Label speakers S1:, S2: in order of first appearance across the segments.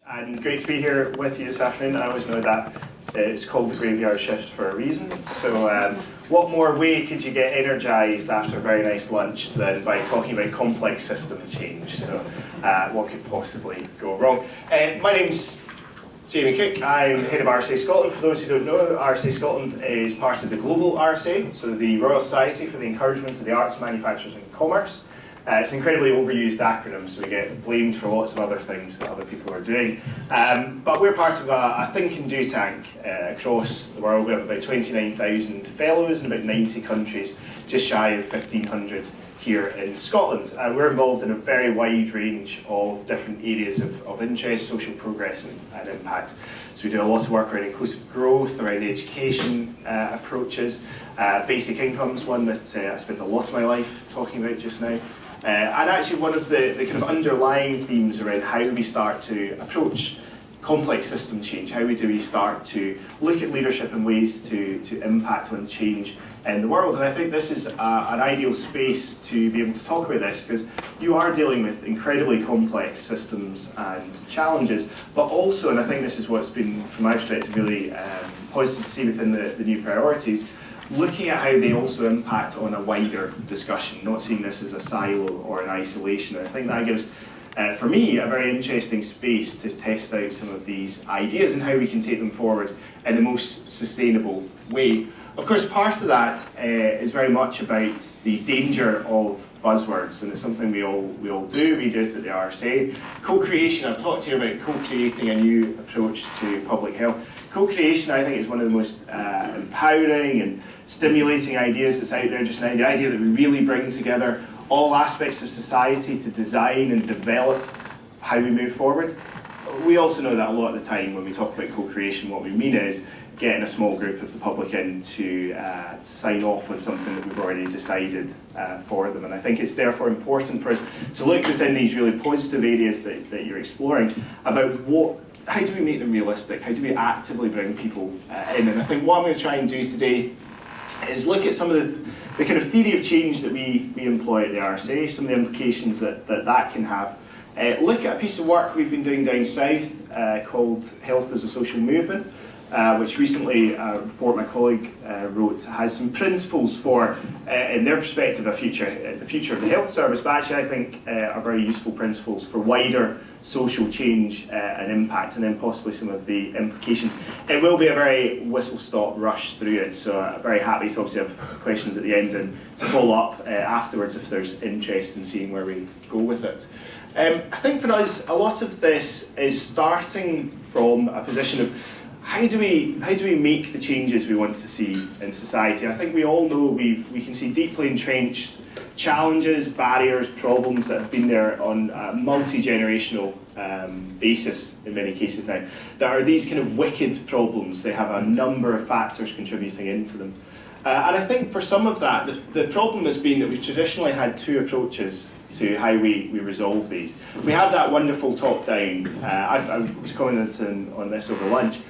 S1: And great to be here with you this afternoon. I always know that it's called the graveyard shift for a reason. So what more way could you get energised after a very nice lunch than by talking about complex system change? So what could possibly go wrong? My name's Jamie Cooke. I'm head of RSA Scotland. For those who don't know, RSA Scotland is part of the global RSA, so the Royal Society for the Encouragement of the Arts, Manufactures and Commerce. It's an incredibly overused acronym, so we get blamed for lots of other things that other people are doing. But we're part of a think and do tank across the world. We have about 29,000 fellows in about 90 countries, just shy of 1,500 here in Scotland. We're involved in a very wide range of different areas of interest, social progress and impact. So we do a lot of work around inclusive growth, around education approaches. Basic income's one that I spent a lot of my life talking about just now. And actually one of the kind of underlying themes around how we start to approach complex system change, how do we start to look at leadership in ways to impact on change in the world. And I think this is an ideal space to be able to talk about this, because you are dealing with incredibly complex systems and challenges, but also, and I think this is what's been, from my perspective, really positive to see within the new priorities, looking at how they also impact on a wider discussion, not seeing this as a silo or an isolation. And I think that gives, for me, a very interesting space to test out some of these ideas and how we can take them forward in the most sustainable way. Of course, part of that is very much about the danger of buzzwords, and it's something we all do. We do it at the RSA. Co-creation, I've talked to you about co-creating a new approach to public health. Co-creation, I think, is one of the most empowering and stimulating ideas that's out there just now. The idea that we really bring together all aspects of society to design and develop how we move forward. We also know that a lot of the time when we talk about co-creation, what we mean is getting a small group of the public in to sign off on something that we've already decided for them. And I think it's therefore important for us to look within these really positive areas that you're exploring about how do we make them realistic? How do we actively bring people in? And I think what I'm going to try and do today is look at some of the kind of theory of change that we employ at the RSA, some of the implications that can have. Look at a piece of work we've been doing down south called Health as a Social Movement, which recently a report my colleague wrote has some principles for, in their perspective, the future of the health service, but actually I think are very useful principles for wider social change and impact, and then possibly some of the implications. It will be a very whistle-stop rush through it, so I'm very happy to obviously have questions at the end and to follow up afterwards if there's interest in seeing where we go with it. I think for us, a lot of this is starting from a position of how do we make the changes we want to see in society? I think we all know we can see deeply entrenched challenges, barriers, problems that have been there on a multi-generational basis in many cases now, that are these kind of wicked problems. They have a number of factors contributing into them. And I think for some of that, the problem has been that we've traditionally had two approaches to how we resolve these. We have that wonderful top-down, I was commenting on this over lunch.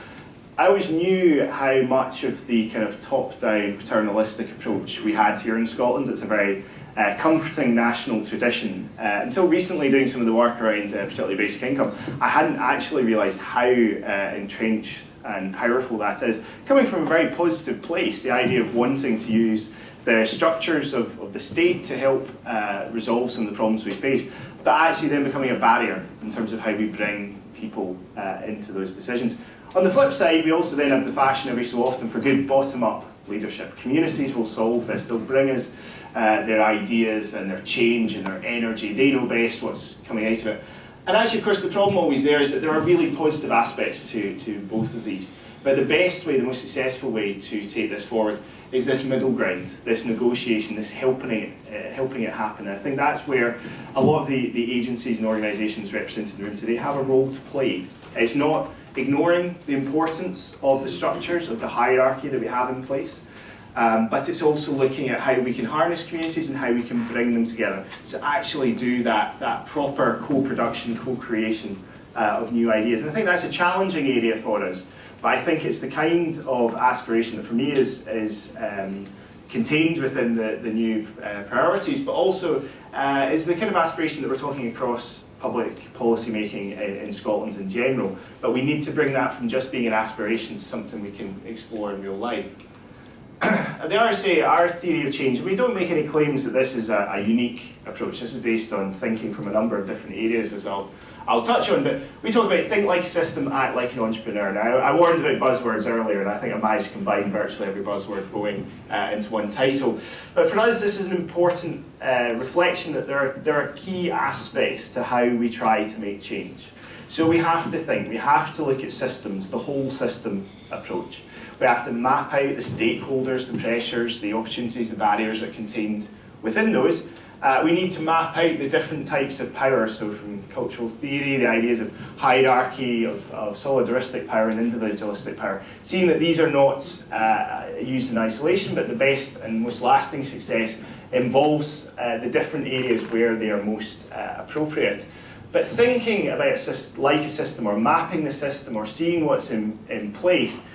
S1: I always knew how much of the kind of top-down paternalistic approach we had here in Scotland. It's a very comforting national tradition. Until recently, doing some of the work around particularly basic income, I hadn't actually realised how entrenched and powerful that is. Coming from a very positive place, the idea of wanting to use the structures of the state to help resolve some of the problems we face, but actually then becoming a barrier in terms of how we bring people into those decisions. On the flip side, we also then have the fashion every so often for good bottom-up leadership. Communities will solve this. They'll bring us their ideas and their change and their energy. They know best what's coming out of it. And actually, of course, the problem always there is that there are really positive aspects to both of these. But the best way, the most successful way to take this forward is this middle ground, this negotiation, this helping it happen. And I think that's where a lot of the agencies and organisations represented in the room today have a role to play. It's not ignoring the importance of the structures, of the hierarchy that we have in place, but it's also looking at how we can harness communities and how we can bring them together to actually do that proper co-production, co-creation of new ideas. And I think that's a challenging area for us, but I think it's the kind of aspiration that for me is contained within the new priorities, but also is the kind of aspiration that we're talking across public policy making in Scotland in general, but we need to bring that from just being an aspiration to something we can explore in real life. At the RSA, our theory of change, we don't make any claims that this is a unique approach. This is based on thinking from a number of different areas, as I'll touch on, but we talk about think like a system, act like an entrepreneur. Now, I warned about buzzwords earlier, and I think I managed to combine virtually every buzzword going into one title. But for us, this is an important reflection that there are key aspects to how we try to make change. So we have to think, we have to look at systems, the whole system approach. We have to map out the stakeholders, the pressures, the opportunities, the barriers that are contained within those. We need to map out the different types of power, so from cultural theory, the ideas of hierarchy, of solidaristic power and individualistic power, seeing that these are not used in isolation, but the best and most lasting success involves the different areas where they are most appropriate. But thinking about a system, or mapping the system, or seeing what's in place,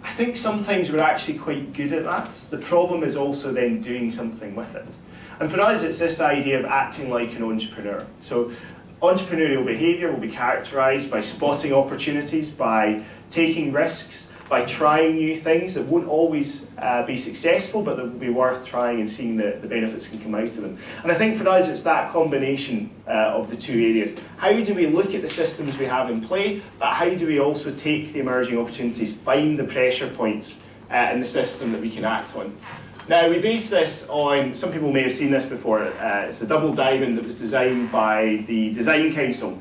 S1: I think sometimes we're actually quite good at that. The problem is also then doing something with it. And for us, it's this idea of acting like an entrepreneur. So entrepreneurial behaviour will be characterised by spotting opportunities, by taking risks, by trying new things that won't always be successful, but that will be worth trying and seeing the benefits can come out of them. And I think for us, it's that combination of the two areas. How do we look at the systems we have in play, but how do we also take the emerging opportunities, find the pressure points in the system that we can act on? Now, we base this on, some people may have seen this before, it's a double diamond that was designed by the Design Council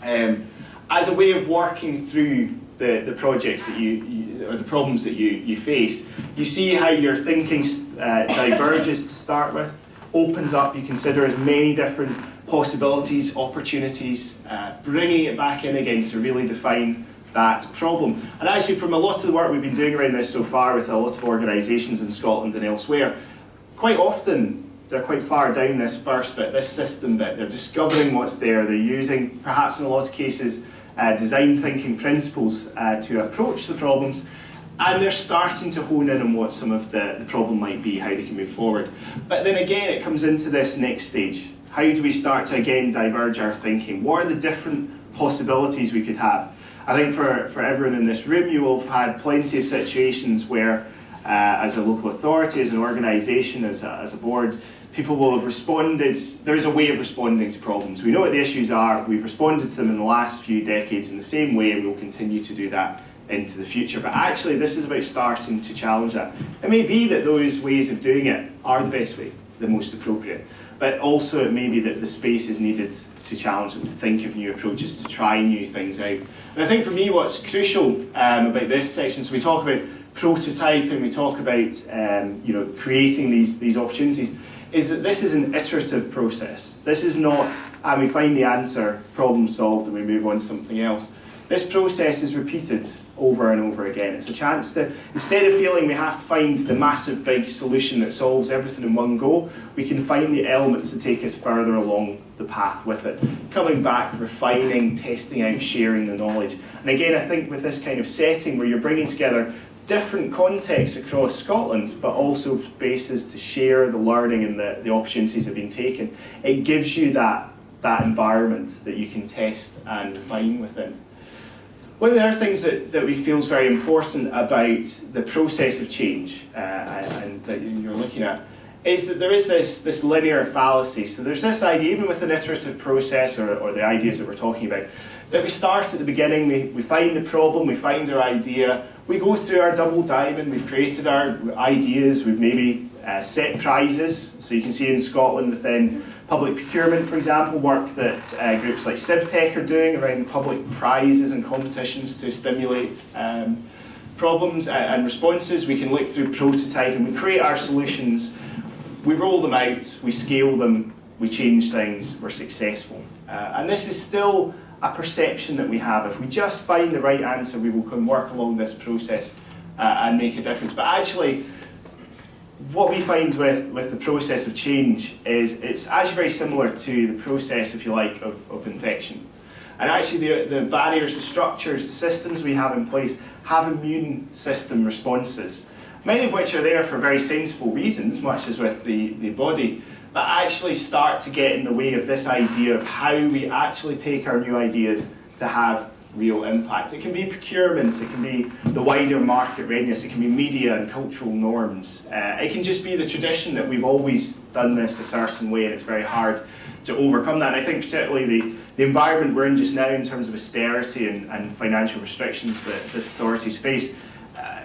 S1: as a way of working through the projects that or the problems that you face. You see how your thinking diverges to start with, opens up, you consider as many different possibilities, opportunities, bringing it back in again to really define that problem. And actually, from a lot of the work we've been doing around this so far with a lot of organisations in Scotland and elsewhere, quite often they're quite far down this first bit, this system bit. They're discovering what's there, they're using, perhaps in a lot of cases, design thinking principles to approach the problems, and they're starting to hone in on what some of the problem might be, how they can move forward. But then again, it comes into this next stage. How do we start to again diverge our thinking? What are the different possibilities we could have? I think for everyone in this room, you will have had plenty of situations where, as a local authority, as an organisation, as a board, people will have responded. There's a way of responding to problems. We know what the issues are. We've responded to them in the last few decades in the same way, and we'll continue to do that into the future. But actually, this is about starting to challenge that. It may be that those ways of doing it are the best way, the most appropriate. But also it may be that the space is needed to challenge them, to think of new approaches, to try new things out. And I think for me what's crucial about this section, so we talk about prototyping, we talk about creating these opportunities, is that this is an iterative process. This is not, and we find the answer, problem solved, and we move on to something else. This process is repeated over and over again. It's a chance to, instead of feeling we have to find the massive big solution that solves everything in one go, we can find the elements to take us further along the path with it. Coming back, refining, testing out, sharing the knowledge. And again, I think with this kind of setting where you're bringing together different contexts across Scotland, but also spaces to share the learning and the opportunities that have been taken, it gives you that environment that you can test and refine within. One of the other things that we feel is very important about the process of change and that you're looking at is that there is this linear fallacy. So there's this idea, even with an iterative process or the ideas that we're talking about, that we start at the beginning, we find the problem, we find our idea, we go through our double diamond, we've created our ideas, we've maybe set prizes. So you can see in Scotland within public procurement, for example, work that groups like CivTech are doing around public prizes and competitions to stimulate problems and responses. We can look through prototyping, we create our solutions, we roll them out, we scale them, we change things, we're successful. And this is still a perception that we have. If we just find the right answer, we will come work along this process and make a difference. But actually, what we find with the process of change is it's actually very similar to the process, if you like, of infection. And actually the barriers, the structures, the systems we have in place have immune system responses, many of which are there for very sensible reasons, much as with the body. but actually start to get in the way of this idea of how we actually take our new ideas to have real impact. It can be procurement, it can be the wider market readiness, it can be media and cultural norms. It can just be the tradition that we've always done this a certain way, and it's very hard to overcome that. And I think particularly the environment we're in just now in terms of austerity and financial restrictions that authorities face,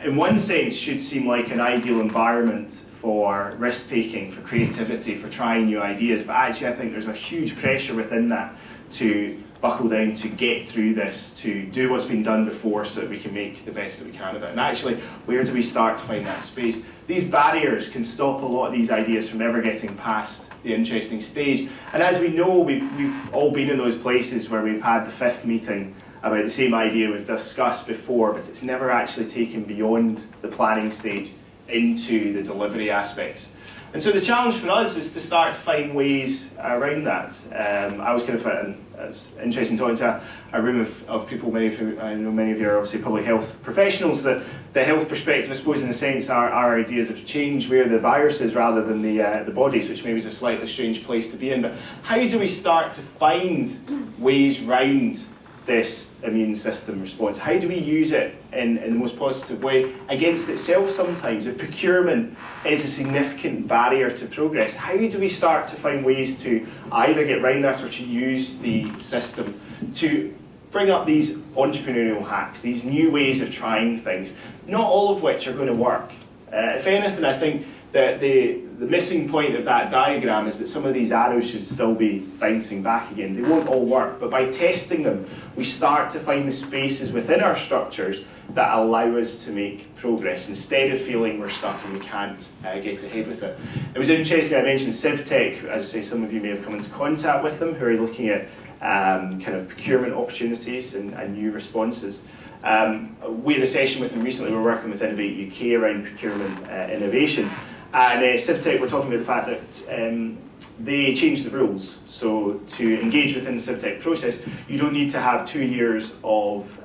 S1: in one sense should seem like an ideal environment for risk-taking, for creativity, for trying new ideas, but actually I think there's a huge pressure within that to buckle down, to get through this, to do what's been done before so that we can make the best that we can of it. And actually, where do we start to find that space? These barriers can stop a lot of these ideas from ever getting past the interesting stage. And as we know, we've all been in those places where we've had the 5th meeting about the same idea we've discussed before, but it's never actually taken beyond the planning stage into the delivery aspects. And so the challenge for us is to start to find ways around that. I was kind of in, it's interesting talking to a room of people, many of who, I know many of you are obviously public health professionals, that the health perspective, I suppose in a sense, our ideas have changed where the virus is rather than the bodies, which maybe is a slightly strange place to be in. But how do we start to find ways round this immune system response? How do we use it in the most positive way against itself sometimes? If procurement is a significant barrier to progress, how do we start to find ways to either get around that or to use the system to bring up these entrepreneurial hacks, these new ways of trying things, not all of which are going to work. If anything, I think that the missing point of that diagram is that some of these arrows should still be bouncing back again. They won't all work, but by testing them, we start to find the spaces within our structures that allow us to make progress instead of feeling we're stuck and we can't get ahead with it. It was interesting, I mentioned CivTech, as I say, some of you may have come into contact with them, who are looking at kind of procurement opportunities and new responses. We had a session with them recently. We're working with Innovate UK around procurement innovation. And CivTech were talking about the fact that they changed the rules. So to engage within the CivTech process, you don't need to have 2 years of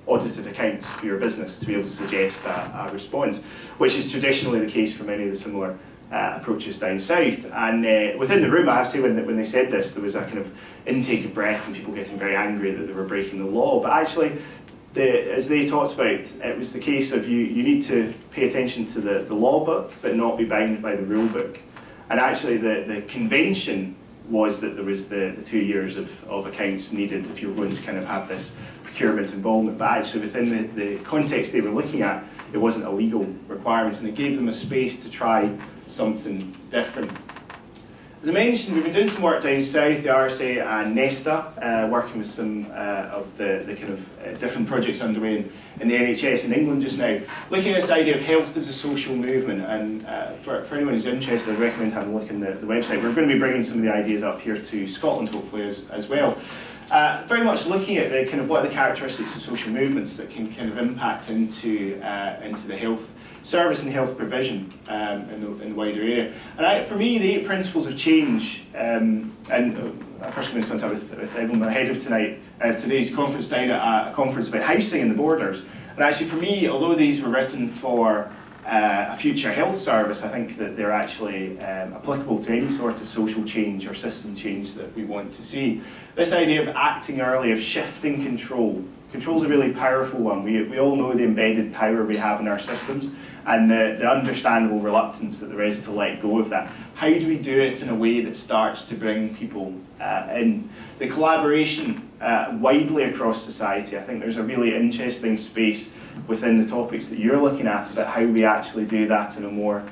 S1: audited accounts for your business to be able to suggest a response, which is traditionally the case for many of the similar approaches down south. And within the room, I have to say, when they said this, there was a kind of intake of breath and people getting very angry that they were breaking the law. But actually, as they talked about, it was the case of you need to pay attention to the law book, but not be bound by the rule book. And actually, the convention was that there was the 2 years of accounts needed if you were going to kind of have this procurement involvement. But actually, within the context they were looking at, it wasn't a legal requirement, and it gave them a space to try something different. As I mentioned, we've been doing some work down south, the RSA and Nesta, working with some of the kind of different projects underway in the NHS in England just now, looking at this idea of health as a social movement. And for anyone who's interested, I'd recommend having a look in the website. We're going to be bringing some of the ideas up here to Scotland, hopefully, as well. Very much looking at the kind of what are the characteristics of social movements that can kind of impact into the health service and health provision in the wider area. And for me, the 8 principles of change, and I first came into contact with everyone ahead of today's conference down at a conference about housing in the borders. And actually for me, although these were written for a future health service, I think that they're actually applicable to any sort of social change or system change that we want to see. This idea of acting early, of shifting control. Control's a really powerful one. We all know the embedded power we have in our systems and the understandable reluctance that there is to let go of that. How do we do it in a way that starts to bring people in? The collaboration widely across society, I think there's a really interesting space within the topics that you're looking at about how we actually do that in a more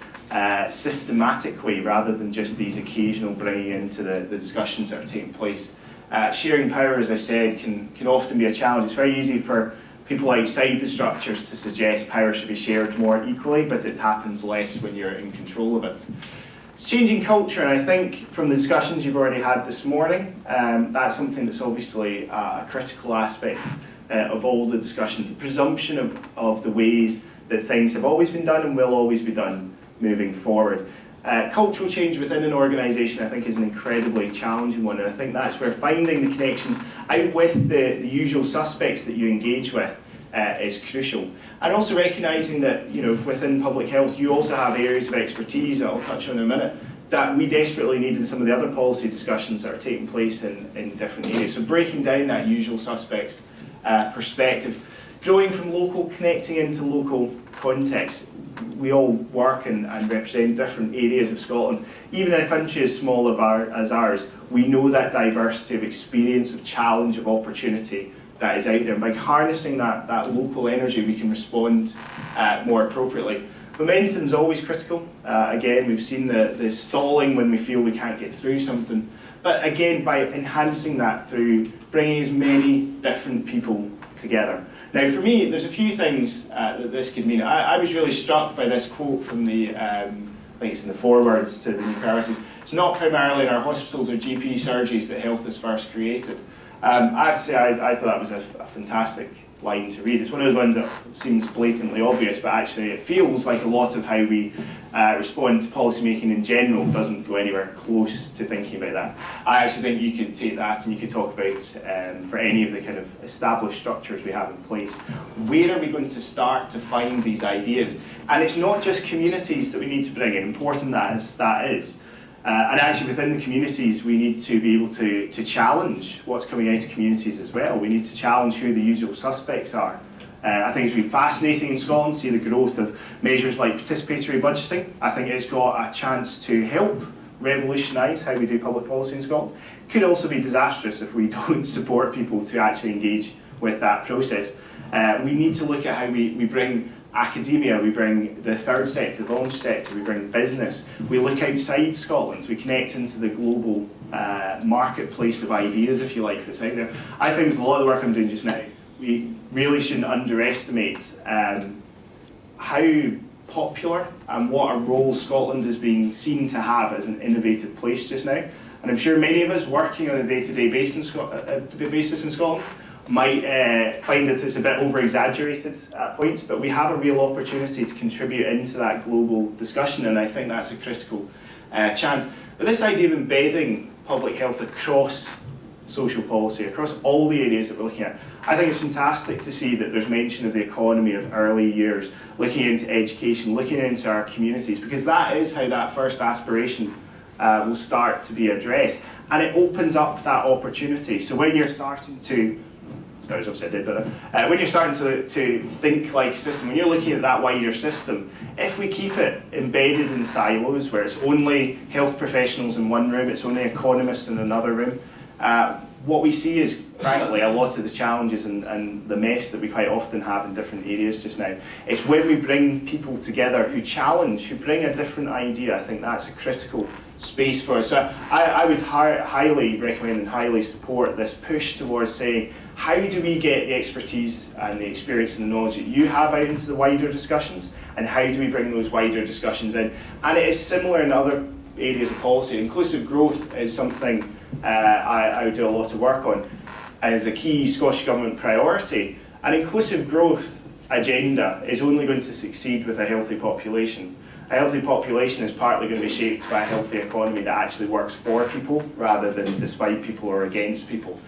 S1: systematic way rather than just these occasional bringing into the discussions that are taking place. Sharing power, as I said, can often be a challenge. It's very easy for people outside the structures to suggest power should be shared more equally, but it happens less when you're in control of it. It's changing culture, and I think from the discussions you've already had this morning, that's something that's obviously a critical aspect of all the discussions. The presumption of the ways that things have always been done and will always be done moving forward. Cultural change within an organisation, I think, is an incredibly challenging one, and I think that's where finding the connections out with the usual suspects that you engage with is crucial. And also recognising that, within public health, you also have areas of expertise that I'll touch on in a minute that we desperately need in some of the other policy discussions that are taking place in different areas. So breaking down that usual suspects perspective, growing from local, connecting into local context. We all work and represent different areas of Scotland. Even in a country as small as ours, we know that diversity of experience, of challenge, of opportunity that is out there. And by harnessing that local energy, we can respond more appropriately. Momentum is always critical. Again, we've seen the stalling when we feel we can't get through something. But again, by enhancing that through bringing as many different people together. Now, for me, there's a few things that this could mean. I was really struck by this quote from the, I think it's in the forewords to the Linear Fallacy. It's not primarily in our hospitals or GP surgeries that health is first created. I have to say, I thought that was a fantastic line to read. It's one of those ones that seems blatantly obvious, but actually it feels like a lot of how we respond to policymaking in general doesn't go anywhere close to thinking about that. I actually think you could take that and you could talk about, for any of the kind of established structures we have in place, where are we going to start to find these ideas? And it's not just communities that we need to bring in, important that is. And actually within the communities we need to be able to challenge what's coming out of communities as well. We need to challenge who the usual suspects are. I think it's been fascinating in Scotland to see the growth of measures like participatory budgeting. I think it's got a chance to help revolutionise how we do public policy in Scotland. Could also be disastrous if we don't support people to actually engage with that process. We need to look at how we bring academia, we bring the third sector, the voluntary sector, we bring business, we look outside Scotland, we connect into the global marketplace of ideas, if you like, that's out there. I think with a lot of the work I'm doing just now, we really shouldn't underestimate how popular and what a role Scotland is being seen to have as an innovative place just now. And I'm sure many of us working on a day-to-day basis in Scotland might find that it's a bit over-exaggerated at points, but we have a real opportunity to contribute into that global discussion, and I think that's a critical chance. But this idea of embedding public health across social policy, across all the areas that we're looking at, I think it's fantastic to see that there's mention of the economy of early years, looking into education, looking into our communities, because that is how that first aspiration will start to be addressed, and it opens up that opportunity. So when you're starting to when you're starting to think like system, when you're looking at that wider system, if we keep it embedded in silos where it's only health professionals in one room, it's only economists in another room, what we see is, frankly, a lot of the challenges and the mess that we quite often have in different areas just now. It's when we bring people together who challenge, who bring a different idea. I think that's a critical space for us. So I would highly recommend and highly support this push towards saying, how do we get the expertise and the experience and the knowledge that you have out into the wider discussions, and how do we bring those wider discussions in? And it is similar in other areas of policy. Inclusive growth is something I would do a lot of work on as a key Scottish Government priority. An inclusive growth agenda is only going to succeed with a healthy population. A healthy population is partly going to be shaped by a healthy economy that actually works for people rather than despite people or against people.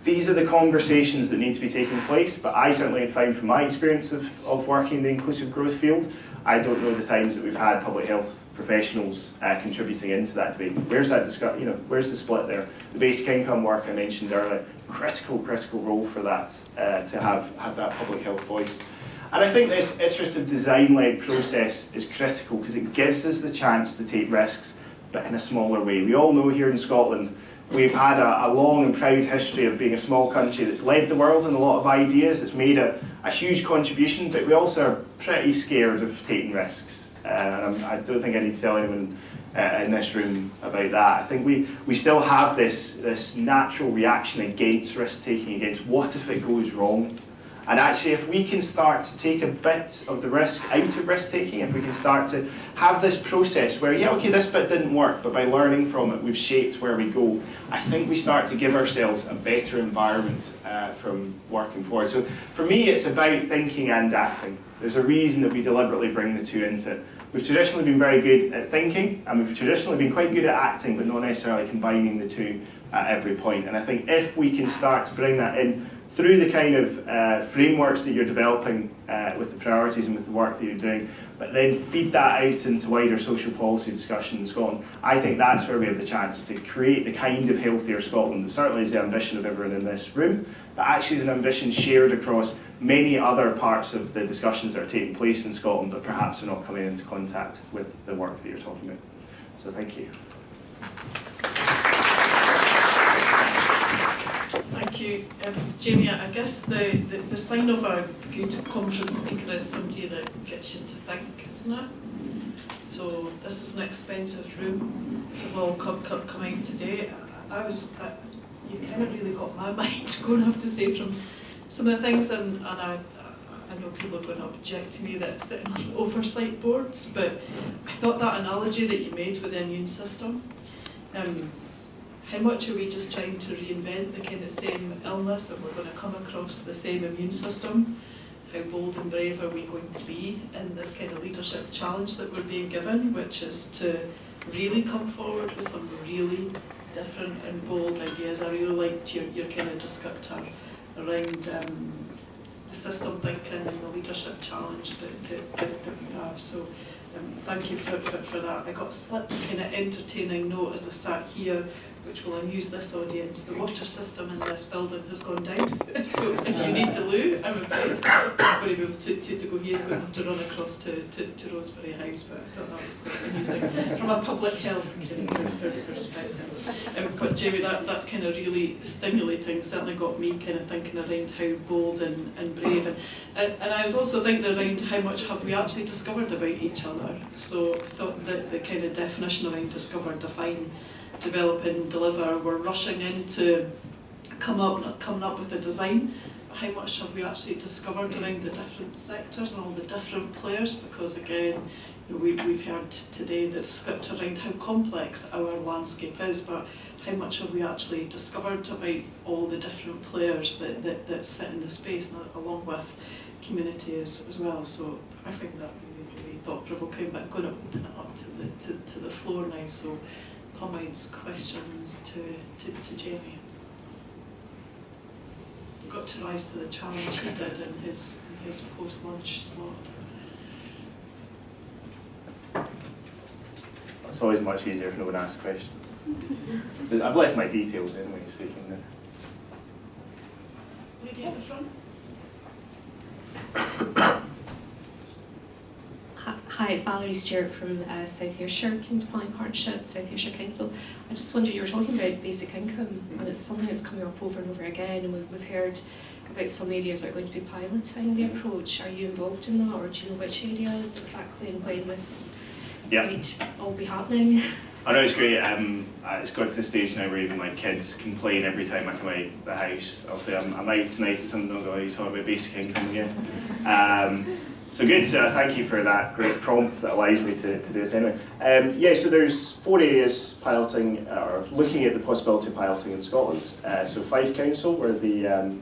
S1: These are the conversations that need to be taking place, but I certainly have found from my experience of working in the inclusive growth field, I don't know the times that we've had public health professionals contributing into that debate. Where's that where's the split there? The basic income work I mentioned earlier, critical role for that, to have that public health voice. And I think this iterative design-led process is critical because it gives us the chance to take risks, but in a smaller way. We all know here in Scotland, we've had a long and proud history of being a small country that's led the world in a lot of ideas. It's made a huge contribution, but we also are pretty scared of taking risks. And I don't think I need to tell anyone in this room about that. I think we still have this natural reaction against risk-taking, against what if it goes wrong. And actually, if we can start to take a bit of the risk out of risk-taking, if we can start to have this process where, yeah, okay, this bit didn't work, but by learning from it, we've shaped where we go, I think we start to give ourselves a better environment from working forward. So for me, it's about thinking and acting. There's a reason that we deliberately bring the two into it. We've traditionally been very good at thinking, and we've traditionally been quite good at acting, but not necessarily combining the two at every point. And I think if we can start to bring that in through the kind of frameworks that you're developing with the priorities and with the work that you're doing, but then feed that out into wider social policy discussion in Scotland. I think that's where we have the chance to create the kind of healthier Scotland that certainly is the ambition of everyone in this room, but actually is an ambition shared across many other parts of the discussions that are taking place in Scotland, but perhaps are not coming into contact with the work that you're talking about. So thank you.
S2: Thank you. Jamie, I guess the sign of a good conference speaker is somebody that gets you to think, isn't it? So this is an expensive room to all come out today. You kind of really got my mind going, I have to say, from some of the things, and I know people are going to object to me that it's sitting on oversight boards, but I thought that analogy that you made with the immune system, how much are we just trying to reinvent the kind of same illness, and we're going to come across the same immune system? How bold and brave are we going to be in this kind of leadership challenge that we're being given, which is to really come forward with some really different and bold ideas. I really liked your kind of descriptor around the system thinking and the leadership challenge that we have. So thank you for that. I got slipped a kind of entertaining note as I sat here, which will amuse this audience. The water system in this building has gone down. So if you need the loo, I'm afraid I'm not going to be able to go here. I'm going to have to run across to Rosebery House, but I thought that was quite amusing from a public health kind of perspective. But Jamie, that's kind of really stimulating. Certainly got me kind of thinking around how bold and brave. And I was also thinking around how much have we actually discovered about each other. So I thought that the kind of definition around discover, define, develop and deliver, we're rushing into coming up with a design. How much have we actually discovered around the different sectors and all the different players? Because again, we've heard today the script around how complex our landscape is, but how much have we actually discovered about all the different players that sit in the space, along with community as well. So I think that really thought-provoking, but I'm going to open it up to the floor now. So comments, questions to Jamie. He got to rise to the challenge he did in his post-lunch slot.
S1: It's always much easier if no one asks questions. I've left my details anyway, so you can...
S2: Lady at the front.
S3: Hi, it's Valerie Stewart from South Ayrshire Community Planning Partnership, South Ayrshire Council. I just wondered, you were talking about basic income, and it's something that's coming up over and over again, and we've heard about some areas that are going to be piloting the approach. Are you involved in that, or do you know which areas exactly and when this might all be happening?
S1: I know it's great. It's got to the stage now where even my kids complain every time I come out the house. I'll say I'm out tonight at something, they'll go, you talking about basic income again? So good, thank you for that great prompt that allows me to do it anyway. So there's 4 areas piloting, or looking at the possibility of piloting in Scotland. So Fife Council were the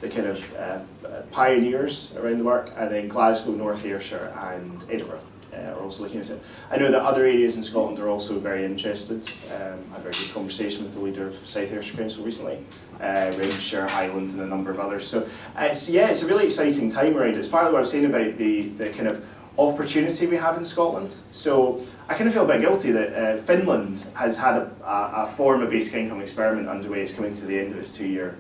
S1: kind of pioneers around the work, and then Glasgow, North Ayrshire and Edinburgh are also looking at it. I know that other areas in Scotland are also very interested. I had a very good conversation with the leader of South Ayrshire Council recently, Renfrewshire, Highland and a number of others. So it's a really exciting time around it. It's partly what I was saying about the kind of opportunity we have in Scotland. So I kind of feel a bit guilty that Finland has had a form of basic income experiment underway. It's coming to the end of its 2-year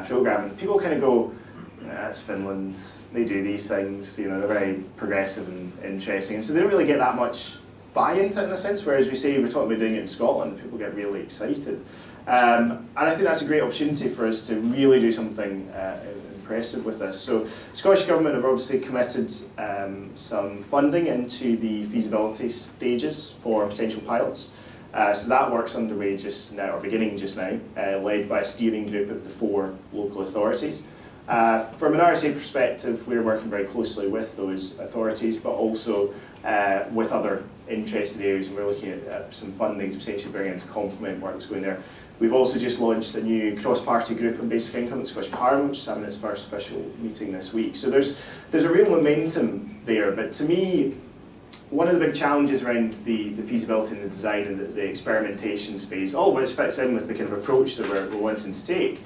S1: programme, and people kind of go, that's Finland, they do these things, they're very progressive and interesting, and so they don't really get that much buy-in to it in a sense, whereas we say we're talking about doing it in Scotland, people get really excited. And I think that's a great opportunity for us to really do something impressive with this. So Scottish Government have obviously committed some funding into the feasibility stages for potential pilots. So that work's underway just now, or beginning just now, led by a steering group of the 4 local authorities. From an RSA perspective, we're working very closely with those authorities, but also with other interested areas, and we're looking at some funding to potentially bring in to complement work that's going there. We've also just launched a new cross-party group on basic income at Scottish Parliament, which is having its first official meeting this week. So there's a real momentum there, but to me, one of the big challenges around the feasibility and the design and the experimentation phase, all of which fits in with the kind of approach that we're wanting to take,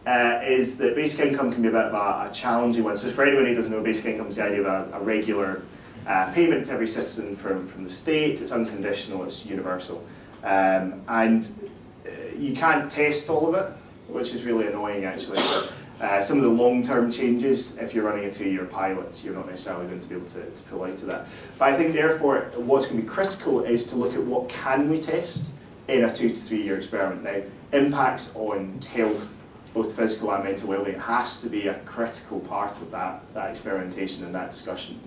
S1: is that basic income can be a bit of a challenging one. So for anyone who doesn't know, basic income is the idea of a regular payment to every citizen from the state. It's unconditional, it's universal. And you can't test all of it, which is really annoying actually. But some of the long-term changes, if you're running a 2-year pilot, you're not necessarily going to be able to pull out of that. But I think therefore what's going to be critical is to look at what can we test in a 2 to 3 year experiment. Now, impacts on health, both physical and mental well-being, has to be a critical part of that experimentation and that discussion.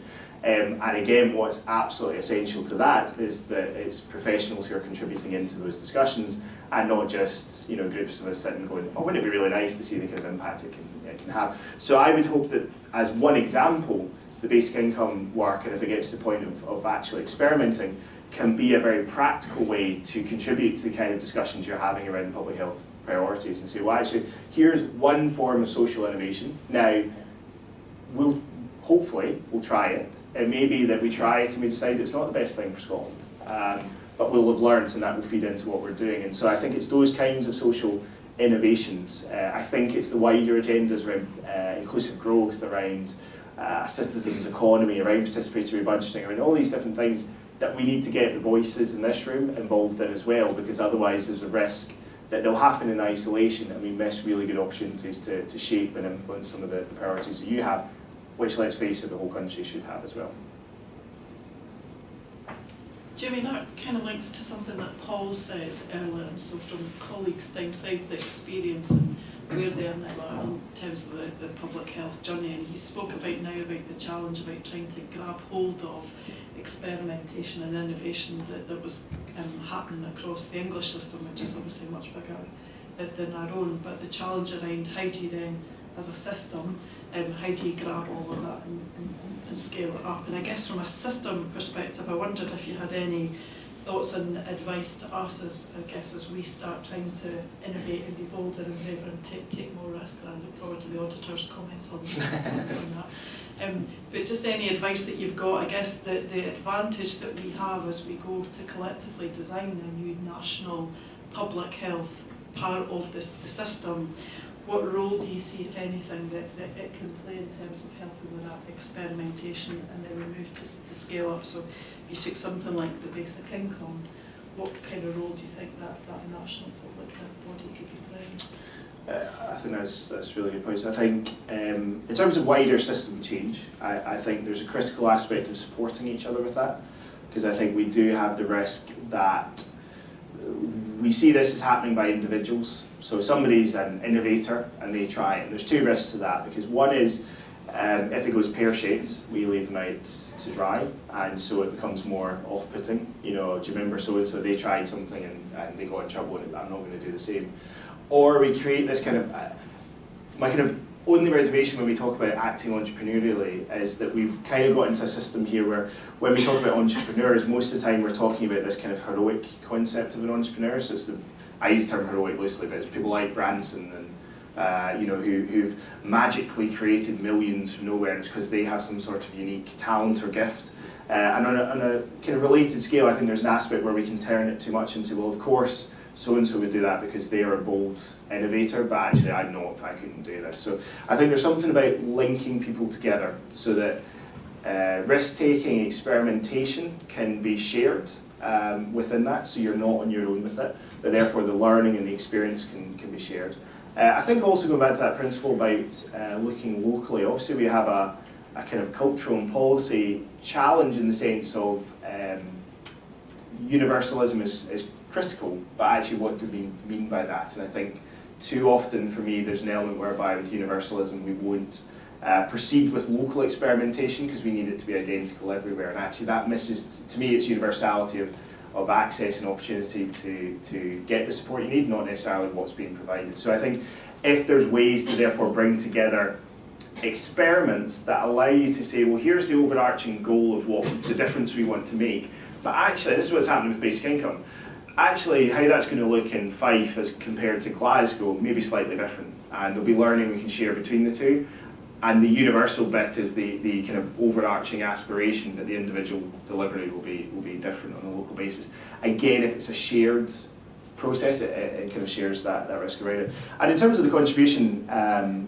S1: And again, what's absolutely essential to that is that it's professionals who are contributing into those discussions, and not just groups of us sitting going, oh, wouldn't it be really nice to see the kind of impact it can have. So I would hope that, as one example, the basic income work, and if it gets to the point of actually experimenting, can be a very practical way to contribute to the kind of discussions you're having around public health priorities, and say, well, actually, here's one form of social innovation. Now, hopefully we'll try it. It may be that we try it and we decide it's not the best thing for Scotland, but we'll have learned, and that will feed into what we're doing. And so I think it's those kinds of social innovations. I think it's the wider agendas around inclusive growth, around a citizens' economy, around participatory budgeting, around all these different things that we need to get the voices in this room involved in as well, because otherwise there's a risk that they'll happen in isolation and we miss really good opportunities to shape and influence some of the priorities that you have, which, let's face it, the whole country should have as well.
S2: Jamie, that kind of links to something that Paul said earlier, and so from colleagues down south, the experience and where they are now in terms of the public health journey, and he spoke about the challenge about trying to grab hold of experimentation and innovation that was happening across the English system, which is obviously much bigger than our own, but the challenge around how do you then, as a system, how do you grab all of that and scale it up? And I guess from a system perspective, I wondered if you had any thoughts and advice to us as we start trying to innovate and be bolder and braver and take more risk. And I look forward to the auditor's comments on that. But just any advice that you've got, I guess the advantage that we have as we go to collectively design a new national public health part of the system, what role do you see, if anything, that it can play in terms of helping with that experimentation, and then we move to scale up? So if you took something like the basic income, what kind of role do you think that national public health body could be playing?
S1: I think that's really good points. I think in terms of wider system change, I think there's a critical aspect of supporting each other with that, because I think we do have the risk that we see this as happening by individuals. So somebody's an innovator and they try it. And there's two risks to that, because one is if it goes pear-shaped, we leave them out to dry, and so it becomes more off-putting. Do you remember so-and-so, they tried something and they got in trouble, and I'm not going to do the same. Or we create this kind of, my kind of only reservation when we talk about acting entrepreneurially is that we've kind of got into a system here where when we talk about entrepreneurs, most of the time we're talking about this kind of heroic concept of an entrepreneur. So I use the term heroic loosely, but it's people like Branson and who've magically created millions from nowhere, and it's because they have some sort of unique talent or gift. And on a kind of related scale, I think there's an aspect where we can turn it too much into, well, of course, so-and-so would do that because they are a bold innovator, but actually I'm not, I couldn't do this. So I think there's something about linking people together so that risk-taking, experimentation can be shared within that, so you're not on your own with it, but therefore the learning and the experience can be shared. I think also going back to that principle about looking locally, obviously we have a kind of cultural and policy challenge in the sense of universalism is critical, but actually what do we mean by that? And I think too often for me there's an element whereby with universalism we won't proceed with local experimentation because we need it to be identical everywhere, and actually that misses, to me, its universality of access and opportunity to get the support you need, not necessarily what's being provided. So I think if there's ways to therefore bring together experiments that allow you to say, well, here's the overarching goal of what the difference we want to make, but actually this is what's happening with basic income. Actually, how that's going to look in Fife as compared to Glasgow may be slightly different, and there'll be learning we can share between the two. And the universal bit is the kind of overarching aspiration that the individual delivery will be different on a local basis. Again, if it's a shared process, it kind of shares that risk around it. And in terms of the contribution, I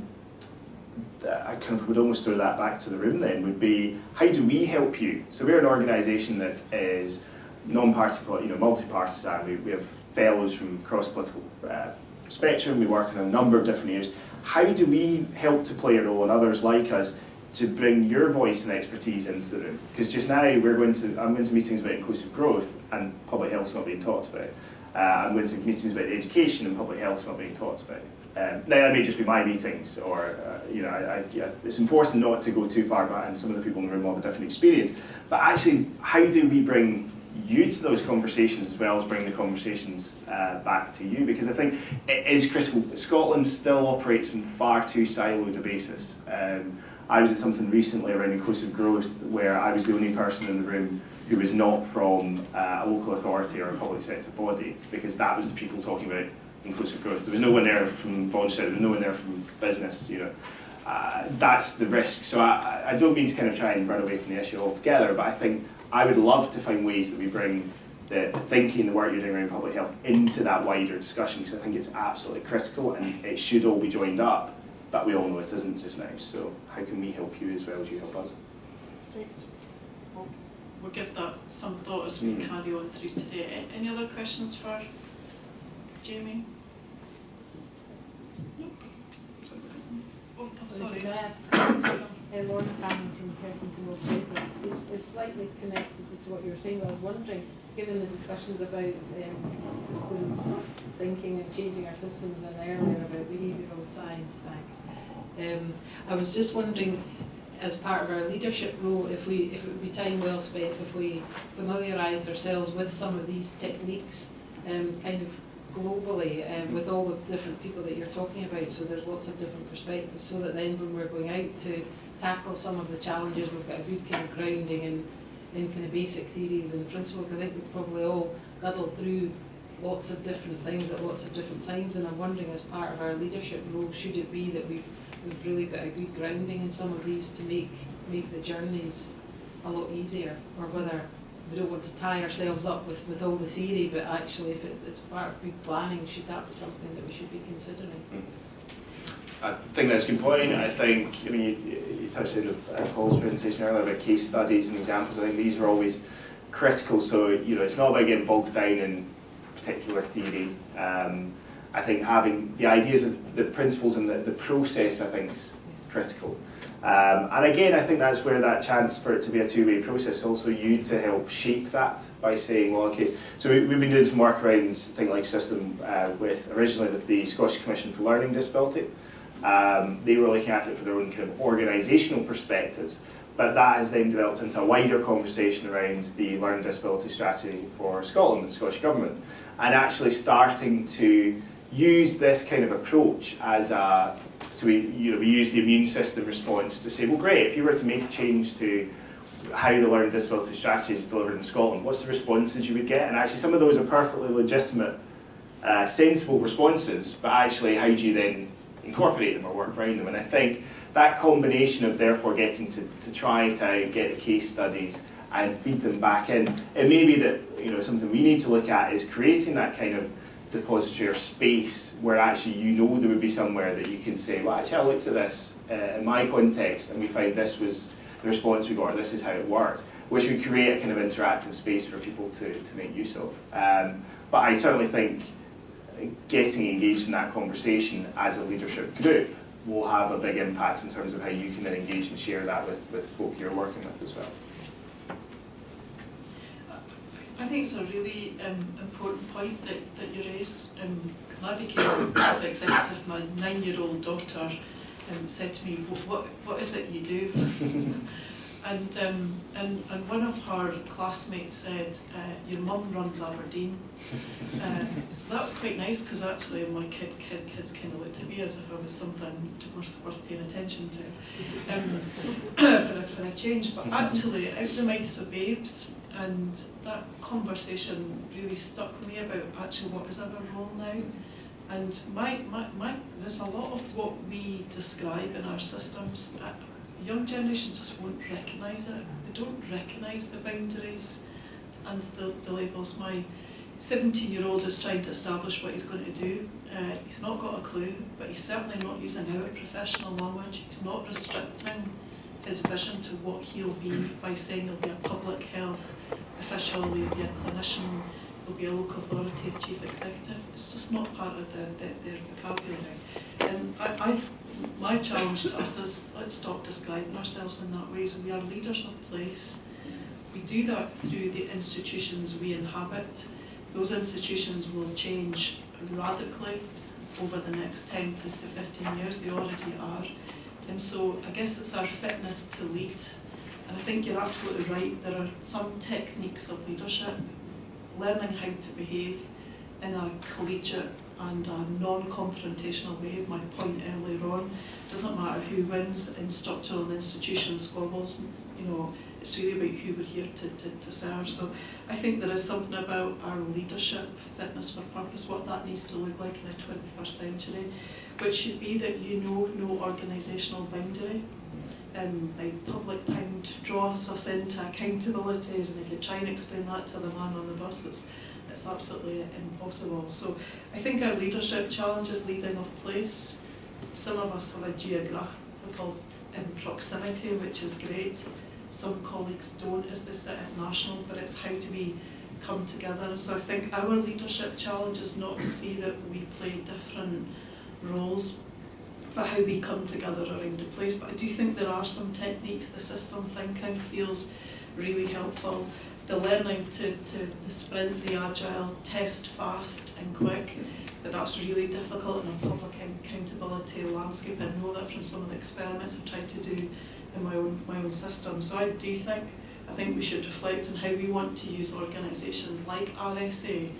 S1: kind of would almost throw that back to the room then, would be, how do we help you? So we're an organisation that is non-party, multi-partisan. We have fellows from cross-political spectrum. We work in a number of different areas. How do we help to play a role, and others like us, to bring your voice and expertise into the room? Because just now I'm going to meetings about inclusive growth, and public health's not being talked about. I'm going to meetings about education, and public health's not being talked about. Now that may just be my meetings, or it's important not to go too far back, and some of the people in the room will have a different experience. But actually, how do we bring you to those conversations as well as bring the conversations back to you? Because I think it is critical. Scotland still operates on far too siloed a basis. I was at something recently around inclusive growth where I was the only person in the room who was not from a local authority or a public sector body, because that was the people talking about inclusive growth. There was no one there from voluntary, there was no one there from business, That's the risk. So I don't mean to kind of try and run away from the issue altogether, but I think I would love to find ways that we bring the thinking, the work you're doing around public health into that wider discussion, because I think it's absolutely critical and it should all be joined up, but we all know it isn't just now. So how can we help you as well as you help us?
S2: Great. We'll give that some thought as we carry on through today. Any other questions for Jamie? Nope. Oh, sorry.
S4: Can I ask? Lorna Cannon from Perth. It's slightly connected just to what you were saying. I was wondering, given the discussions about systems thinking and changing our systems, and earlier about behavioural science, I was just wondering, as part of our leadership role, if it would be time well spent if we familiarised ourselves with some of these techniques, kind of globally, with all the different people that you're talking about, so there's lots of different perspectives, so that then when we're going out to tackle some of the challenges, we've got a good kind of grounding in kind of basic theories and principles. I think we've probably all muddled through lots of different things at lots of different times, and I'm wondering, as part of our leadership role, should it be that we've really got a good grounding in some of these to make the journeys a lot easier, or whether we don't want to tie ourselves up with all the theory, but actually if it's part of good planning, should that be something that we should be considering?
S1: I think that's a good point. I think, you touched on Paul's presentation earlier about case studies and examples. I think these are always critical. So, it's not about getting bogged down in particular theory. I think having the ideas of the principles and the process, I think, is critical. And again, I think that's where that chance for it to be a two-way process, also you to help shape that by saying, well, okay, so we've been doing some work around things like system originally with the Scottish Commission for Learning Disability. They were looking at it for their own kind of organisational perspectives, but that has then developed into a wider conversation around the Learning Disability Strategy for Scotland, the Scottish Government, and actually starting to use this kind of approach as a, so we use the immune system response to say, well, great, if you were to make a change to how the Learning Disability Strategy is delivered in Scotland, what's the responses you would get? And actually some of those are perfectly legitimate, sensible responses, but actually how do you then incorporate them or work around them? And I think that combination of therefore getting to try to get the case studies and feed them back in, it may be that something we need to look at is creating that kind of depository or space where actually there would be somewhere that you can say, well, actually I looked at this in my context and we find this was the response we got, or this is how it worked, which would create a kind of interactive space for people to make use of. But I certainly think getting engaged in that conversation as a leadership group will have a big impact in terms of how you can then engage and share that with folk you're working with as well.
S2: I think it's a really important point that you raise. When I became chief executive, my 9-year-old daughter said to me, what is it you do? And one of her classmates said, your mum runs Aberdeen. So that was quite nice, because actually my kids kind of looked at me as if I was something worth paying attention to for a change. But actually, out the mouths of babes, and that conversation really stuck with me about actually what is our role now. And there's a lot of what we describe in our systems. Young generation just won't recognise it. They don't recognise the boundaries and the labels. My 17-year-old is trying to establish what he's going to do. He's not got a clue, but he's certainly not using our professional knowledge. He's not restricting his vision to what he'll be by saying he'll be a public health official, he'll be a clinician, he'll be a local authority chief executive. It's just not part of their vocabulary. And my challenge to us is, let's stop describing ourselves in that way. So we are leaders of place. We do that through the institutions we inhabit. Those institutions will change radically over the next 10 to 15 years. They already are. And so I guess it's our fitness to lead. And I think you're absolutely right. There are some techniques of leadership, learning how to behave in a collegiate and a non-confrontational way. My point earlier on, it doesn't matter who wins in structural and institutional squabbles, you know, it's really about who we're here to serve. So I think there is something about our leadership, fitness for purpose, what that needs to look like in the 21st century, which should be that you know no organisational boundary. Like public pound draws us into accountabilities, and if you try and explain that to the man on the bus, it's absolutely impossible. So I think our leadership challenge is leading of place. Some of us have a geographical proximity, which is great. Some colleagues don't as they sit at national, but it's how do we come together. And so I think our leadership challenge is not to see that we play different roles, but how we come together around a place. But I do think there are some techniques. The system thinking feels really helpful. The learning to the sprint, the agile, test fast and quick, but that's really difficult in a public accountability landscape. I know that from some of the experiments I've tried to do in my own system. So I think we should reflect on how we want to use organisations like RSA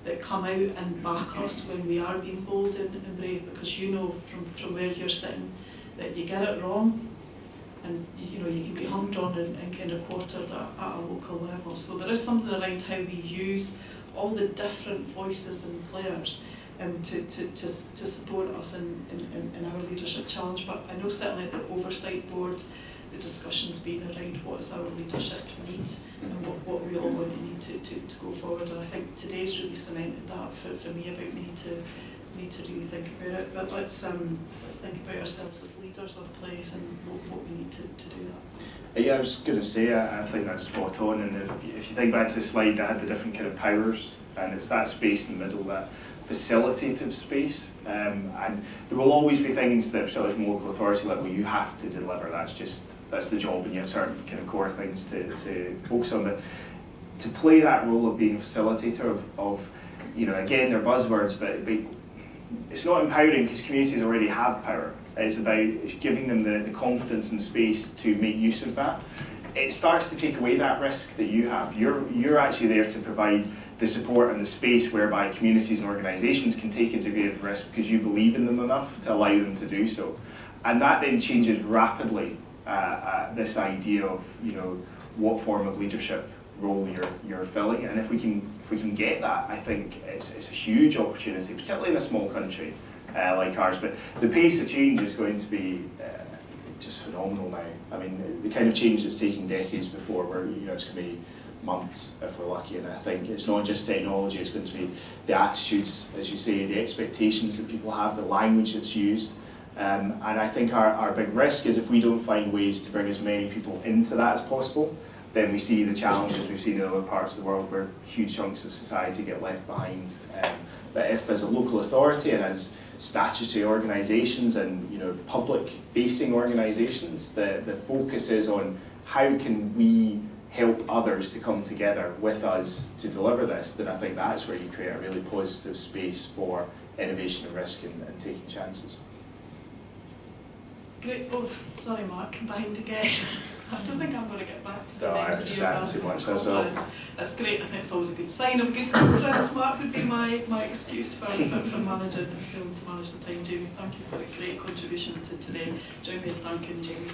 S2: that come out and back us when we are being bold and brave, because you know from where you're sitting that you get it wrong, and you know you can be hung, drawn and kind of quartered at a local level. So there is something around how we use all the different voices and players to support us in our leadership challenge. But I know certainly at the oversight board, the discussion's been around what is our leadership need and what we all want to need to go forward. And I think today's really cemented that for me about we need to really think about it. But let's think about ourselves as leaders of place and what we need to do that.
S1: Yeah, I was going to say, I think that's spot on. And if you think back to the slide that had the different kind of powers, and it's that space in the middle, that facilitative space, and there will always be things that, particularly from local authority level, you have to deliver. That's the job, and you have certain kind of core things to focus on. But to play that role of being a facilitator of you know, again, they're buzzwords, but it's not empowering because communities already have power. It's about giving them the confidence and space to make use of that. It starts to take away that risk that you have. You're actually there to provide the support and the space whereby communities and organisations can take a degree of risk because you believe in them enough to allow them to do so. And that then changes rapidly this idea of, you know, what form of leadership role you're filling. And if we can get that, I think it's a huge opportunity, particularly in a small country like ours. But the pace of change is going to be just phenomenal now. I mean, the kind of change that's taken decades before, where you know it's going to be months if we're lucky. And I think it's not just technology; it's going to be the attitudes, as you say, the expectations that people have, the language that's used. And I think our big risk is if we don't find ways to bring as many people into that as possible, then we see the challenges we've seen in other parts of the world where huge chunks of society get left behind. But if as a local authority and as statutory organisations and you know public-facing organisations, the focus is on how can we help others to come together with us to deliver this, then I think that's where you create a really positive space for innovation and risk and taking chances.
S2: Great. Oh, sorry, Mark, I'm behind again. I don't think I'm going to get back to
S1: So
S2: the
S1: I
S2: next
S1: understand too much. That's all.
S2: That's great. I think it's always a good sign of a good conference. Mark would be my excuse for managing and failing to manage the time. Jamie, thank you for a great contribution to today. Join me in thanking Jamie.